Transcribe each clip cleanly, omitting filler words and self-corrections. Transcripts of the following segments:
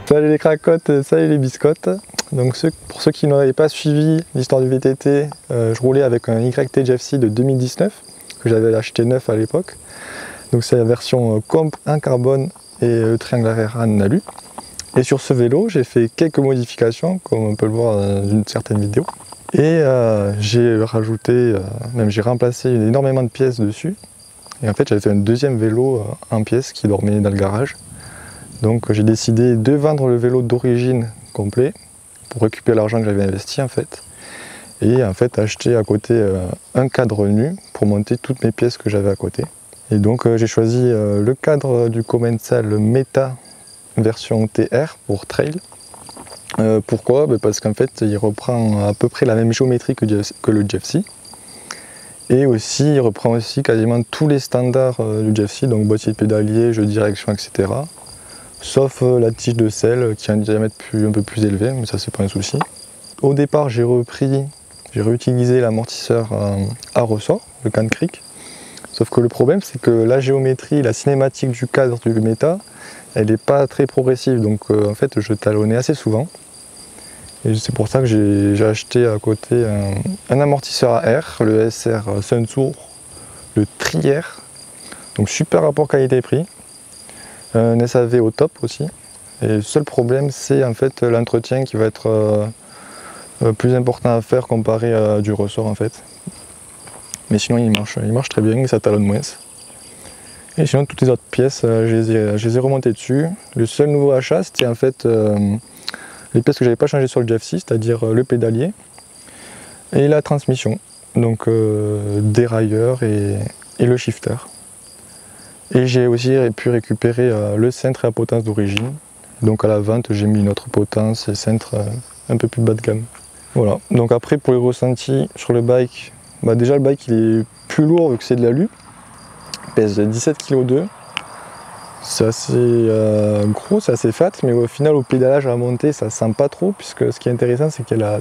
Salut les cracottes, salut les biscottes. Donc pour ceux qui n'auraient pas suivi l'histoire du VTT, je roulais avec un YT GFC de 2019 que j'avais acheté neuf à l'époque. Donc c'est la version comp en carbone et le triangle arrière en alu. Et sur ce vélo, j'ai fait quelques modifications, comme on peut le voir dans une certaine vidéo. Et j'ai rajouté, même j'ai remplacé énormément de pièces dessus. Et en fait, j'avais fait un deuxième vélo en pièces qui dormait dans le garage. Donc j'ai décidé de vendre le vélo d'origine complet pour récupérer l'argent que j'avais investi en fait. Et en fait acheter à côté un cadre nu pour monter toutes mes pièces que j'avais à côté. Et donc j'ai choisi le cadre du Commencal Meta version TR pour trail. Pourquoi? Parce qu'en fait il reprend à peu près la même géométrie que le GFC. Et aussi il reprend aussi quasiment tous les standards du GFC, donc boîtier de pédalier, jeu de direction, etc. Sauf la tige de selle qui a un diamètre un peu plus élevé, mais ça c'est pas un souci. Au départ j'ai réutilisé l'amortisseur à ressort, le Can Creek. Sauf que le problème c'est que la géométrie, la cinématique du cadre du Meta, elle n'est pas très progressive, donc en fait je talonnais assez souvent. Et c'est pour ça que j'ai acheté à côté un amortisseur à air, le SR Sunsour, le Trier. Donc super rapport qualité-prix. Un SAV au top aussi. Et le seul problème c'est en fait l'entretien qui va être plus important à faire comparé à du ressort en fait. Mais sinon il marche très bien et ça talonne moins. Et sinon toutes les autres pièces je les ai remontées dessus. Le seul nouveau achat c'était en fait les pièces que j'avais pas changées sur le GFC, c'est-à-dire le pédalier et la transmission. Donc dérailleur et le shifter. Et j'ai aussi pu récupérer le cintre et la potence d'origine. Donc à la vente j'ai mis une autre potence et cintre un peu plus bas de gamme. Voilà, donc après pour les ressentis sur le bike, déjà le bike il est plus lourd vu que c'est de l'alu. Il pèse 17,2 kg. C'est assez gros, c'est assez fat, mais au final au pédalage à la montée ça sent pas trop, puisque ce qui est intéressant c'est qu'il y a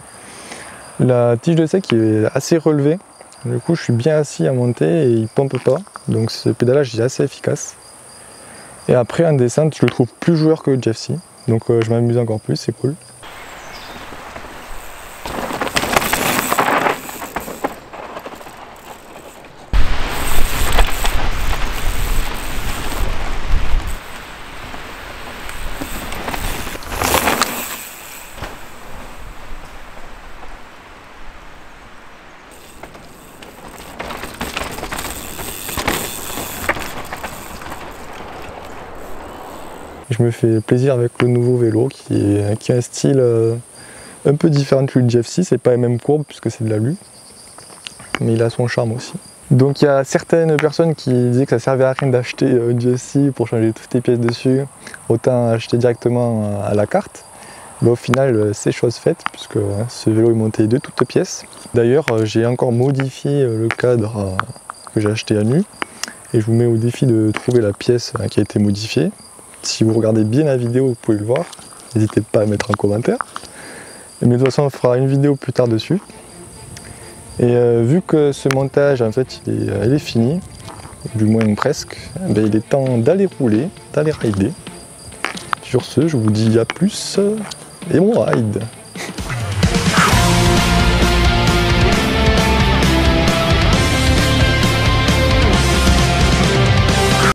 la tige de selle qui est assez relevée. Du coup je suis bien assis à monter et il pompe pas, donc ce pédalage est assez efficace. Et après en descente je le trouve plus joueur que le GFC, donc je m'amuse encore plus, c'est cool. Je me fais plaisir avec le nouveau vélo qui a un style un peu différent que le GFC, c'est pas les mêmes courbes puisque c'est de l'alu, mais il a son charme aussi. Donc il y a certaines personnes qui disaient que ça servait à rien d'acheter un GFC pour changer toutes les pièces dessus, autant acheter directement à la carte. Mais au final c'est chose faite puisque ce vélo est monté de toutes pièces. D'ailleurs j'ai encore modifié le cadre que j'ai acheté à nu et je vous mets au défi de trouver la pièce qui a été modifiée. Si vous regardez bien la vidéo, vous pouvez le voir. N'hésitez pas à mettre en commentaire. Mais de toute façon, on fera une vidéo plus tard dessus. Et vu que ce montage, en fait, il est fini, du moins presque, il est temps d'aller rouler, d'aller rider. Sur ce, je vous dis à plus et bon ride!